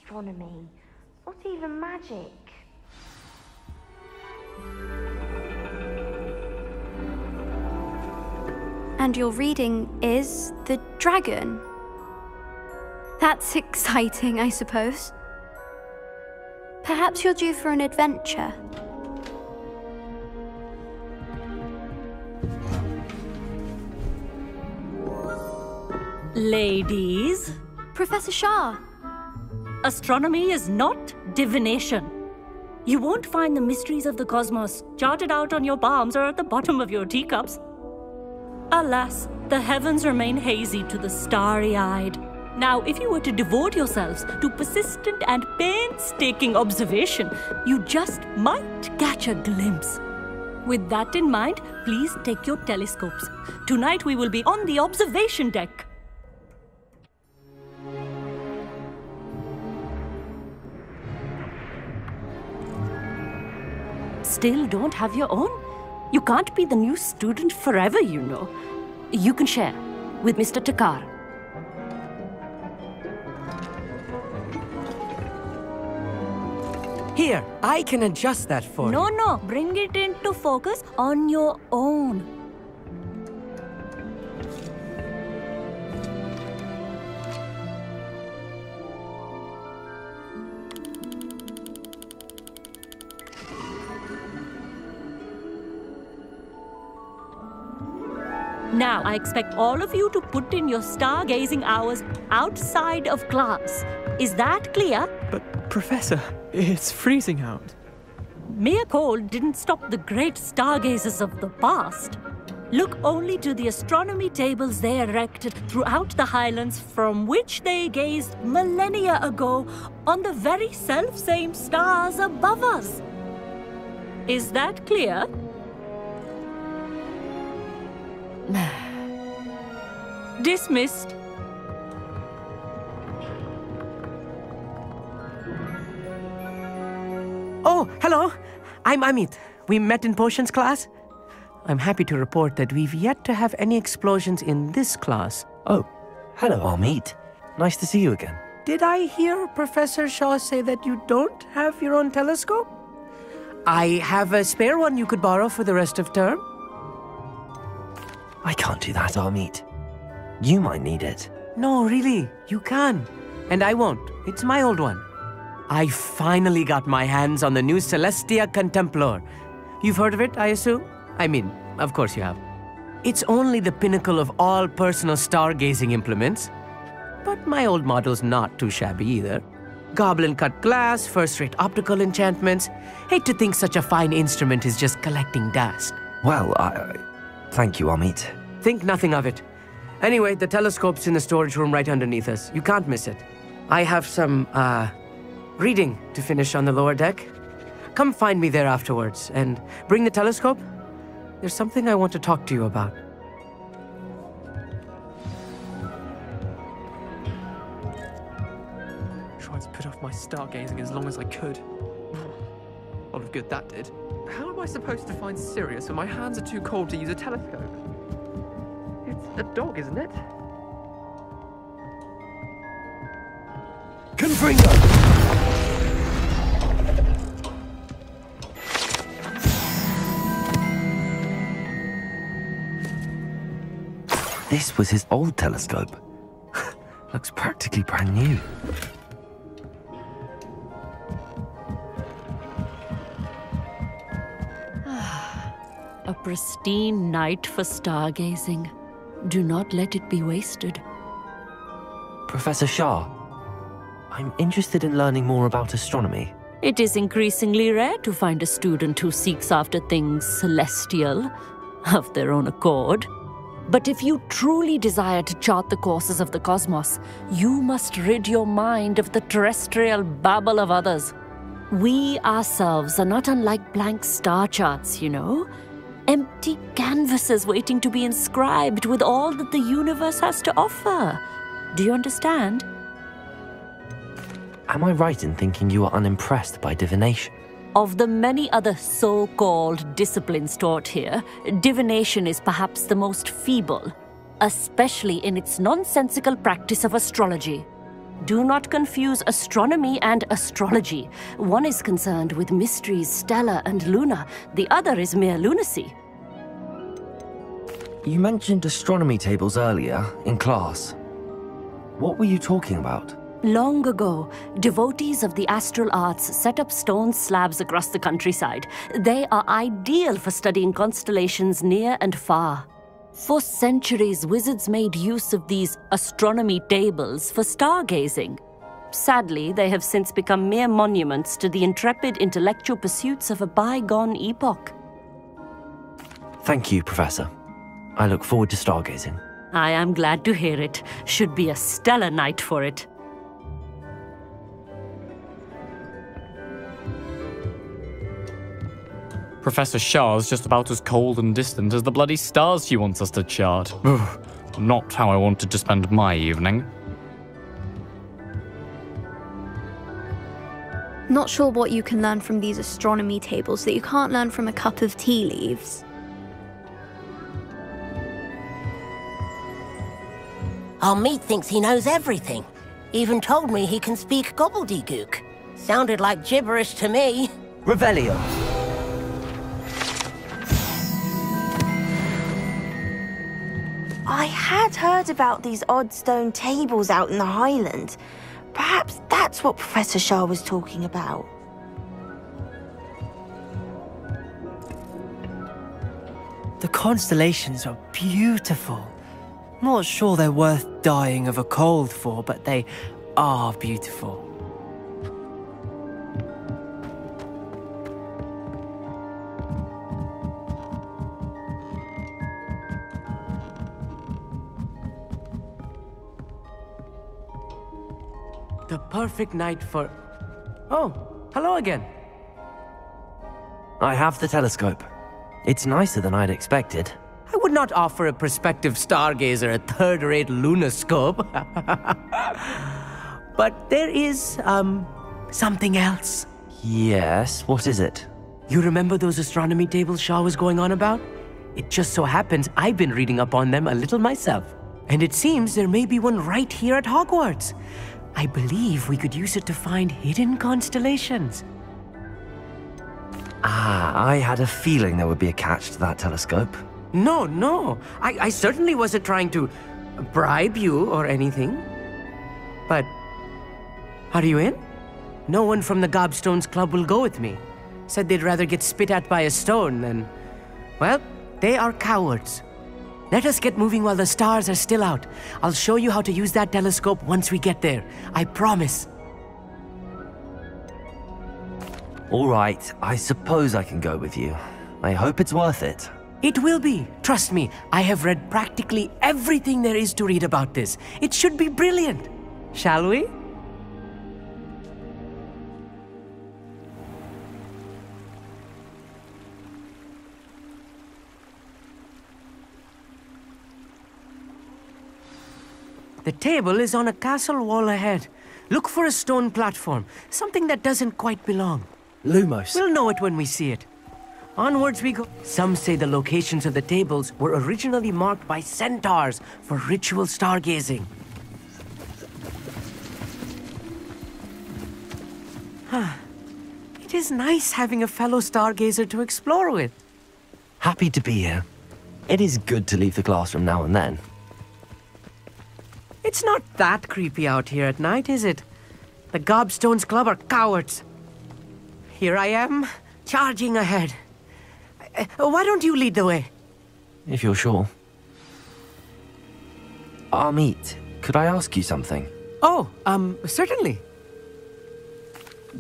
astronomy? What even magic? And your reading is the dragon. That's exciting, I suppose. Perhaps you're due for an adventure. Ladies, Professor Shah. astronomy is not divination. You won't find the mysteries of the cosmos charted out on your palms or at the bottom of your teacups. Alas, the heavens remain hazy to the starry-eyed. Now, if you were to devote yourselves to persistent and painstaking observation, you just might catch a glimpse. With that in mind, please take your telescopes. Tonight we will be on the observation deck. Still don't have your own? You can't be the new student forever, you know. You can share with Mr. Tikar. Here, I can adjust that for you. No, bring it into focus on your own. Now, I expect all of you to put in your stargazing hours outside of class. Is that clear? But, Professor, it's freezing out. Mere cold didn't stop the great stargazers of the past. Look only to the astronomy tables they erected throughout the highlands from which they gazed millennia ago on the very self-same stars above us. Is that clear? Dismissed. Oh, hello. I'm Amit. We met in potions class. I'm happy to report that we've yet to have any explosions in this class. Oh, hello, Amit. Nice to see you again. Did I hear Professor Shaw say that you don't have your own telescope? I have a spare one you could borrow for the rest of term. I can't do that, Amit. You might need it. No, really, you can. And I won't. It's my old one. I finally got my hands on the new Celestia Contemplar. You've heard of it, I assume? I mean, of course you have. It's only the pinnacle of all personal stargazing implements. But my old model's not too shabby either. Goblin-cut glass, first-rate optical enchantments. Hate to think such a fine instrument is just collecting dust. Well, thank you, Amit. Think nothing of it. Anyway, the telescope's in the storage room right underneath us. You can't miss it. I have some, reading to finish on the lower deck. Come find me there afterwards, and bring the telescope. There's something I want to talk to you about. Tried to put off my stargazing as long as I could. A lot of good that did. How am I supposed to find Sirius when my hands are too cold to use a telescope? It's a dog, isn't it? Confringo! This was his old telescope. Looks practically brand new. A pristine night for stargazing. Do not let it be wasted. Professor Shah, I'm interested in learning more about astronomy. It is increasingly rare to find a student who seeks after things celestial of their own accord. But if you truly desire to chart the courses of the cosmos, you must rid your mind of the terrestrial babble of others. We ourselves are not unlike blank star charts, you know. Empty canvases waiting to be inscribed with all that the universe has to offer. Do you understand? Am I right in thinking you are unimpressed by divination? Of the many other so-called disciplines taught here, divination is perhaps the most feeble, especially in its nonsensical practice of astrology. Do not confuse astronomy and astrology. One is concerned with mysteries stellar and lunar. The other is mere lunacy. You mentioned astronomy tables earlier, in class. What were you talking about? Long ago, devotees of the astral arts set up stone slabs across the countryside. They are ideal for studying constellations near and far. For centuries, wizards made use of these astronomy tables for stargazing. Sadly, they have since become mere monuments to the intrepid intellectual pursuits of a bygone epoch. Thank you, Professor. I look forward to stargazing. I am glad to hear it. Should be a stellar night for it. Professor Shah's just about as cold and distant as the bloody stars she wants us to chart. Ugh, not how I wanted to spend my evening. Not sure what you can learn from these astronomy tables that you can't learn from a cup of tea leaves. Our meat thinks he knows everything. Even told me he can speak gobbledygook. Sounded like gibberish to me. Revelio. I had heard about these odd stone tables out in the Highlands. Perhaps that's what Professor Shah was talking about. The constellations are beautiful. Not sure they're worth dying of a cold for, but they are beautiful. The perfect night for... Oh, hello again. I have the telescope. It's nicer than I'd expected. I would not offer a prospective stargazer a third-rate lunoscope. But there is, something else. Yes, what is it? You remember those astronomy tables Shah was going on about? It just so happens I've been reading up on them a little myself. And it seems there may be one right here at Hogwarts. I believe we could use it to find hidden constellations. I had a feeling there would be a catch to that telescope. No. I certainly wasn't trying to bribe you or anything. But, are you in? No one from the Gobstones Club will go with me. Said they'd rather get spit at by a stone than... Well, they are cowards. Let us get moving while the stars are still out. I'll show you how to use that telescope once we get there. I promise. All right, I suppose I can go with you. I hope it's worth it. It will be. Trust me, I have read practically everything there is to read about this. It should be brilliant. Shall we? The table is on a castle wall ahead. Look for a stone platform, something that doesn't quite belong. Lumos. We'll know it when we see it. Onwards we go. Some say the locations of the tables were originally marked by centaurs for ritual stargazing. It is nice having a fellow stargazer to explore with. Happy to be here. It is good to leave the classroom now and then. It's not that creepy out here at night, is it? The Gobstones Club are cowards. Here I am, charging ahead. Why don't you lead the way? If you're sure. Amit, could I ask you something? Oh, certainly.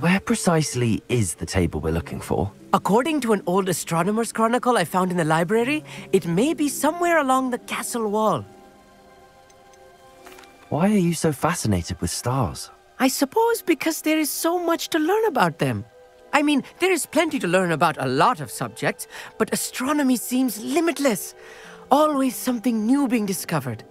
Where precisely is the table we're looking for? According to an old astronomer's chronicle I found in the library, it may be somewhere along the castle wall. Why are you so fascinated with stars? I suppose because there is so much to learn about them. I mean, there is plenty to learn about a lot of subjects, but astronomy seems limitless. Always something new being discovered.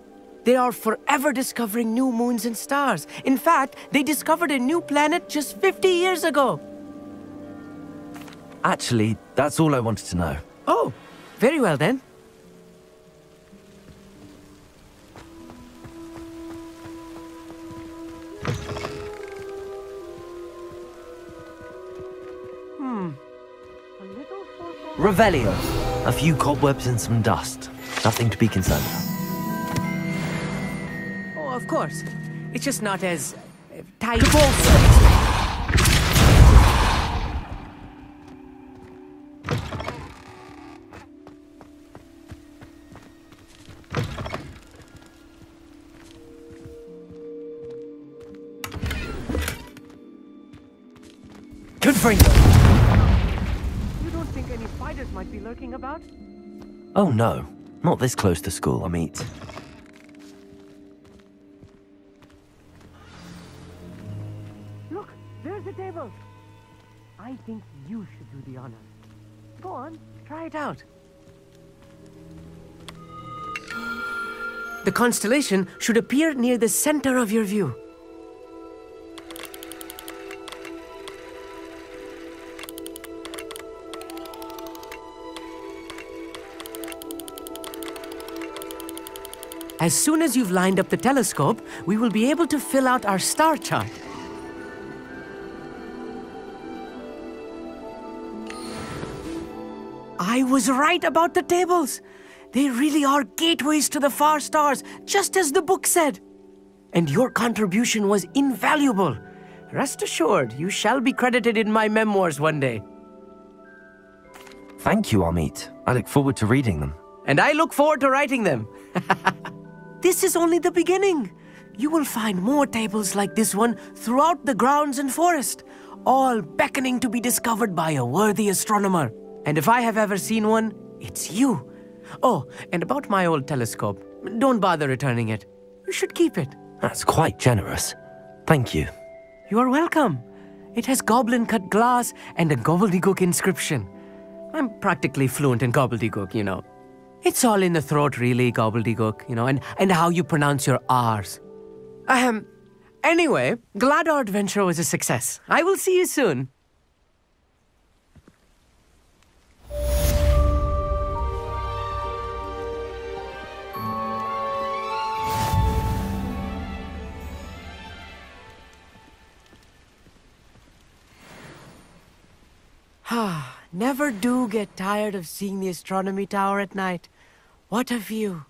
They are forever discovering new moons and stars. In fact, they discovered a new planet just 50 years ago. Actually, that's all I wanted to know. Oh, very well then. Revelio. A few cobwebs and some dust. Nothing to be concerned about. Oh, of course. It's just not as tight. Good for you. You don't think any spiders might be lurking about? Oh no, not this close to school, Amit. Look, there's the table. I think you should do the honors. Go on, try it out. The constellation should appear near the center of your view. As soon as you've lined up the telescope, we will be able to fill out our star chart. I was right about the tables. They really are gateways to the far stars, just as the book said. And your contribution was invaluable. Rest assured, you shall be credited in my memoirs one day. Thank you, Amit. I look forward to reading them. And I look forward to writing them. This is only the beginning. You will find more tables like this one throughout the grounds and forest, all beckoning to be discovered by a worthy astronomer. And if I have ever seen one, it's you. Oh, and about my old telescope, don't bother returning it. You should keep it. That's quite generous. Thank you. You are welcome. It has goblin-cut glass and a gobbledygook inscription. I'm practically fluent in gobbledygook, you know. It's all in the throat, really, gobbledygook, you know, and how you pronounce your R's. Anyway, glad our adventure was a success. I will see you soon. Never do get tired of seeing the astronomy tower at night. What a view.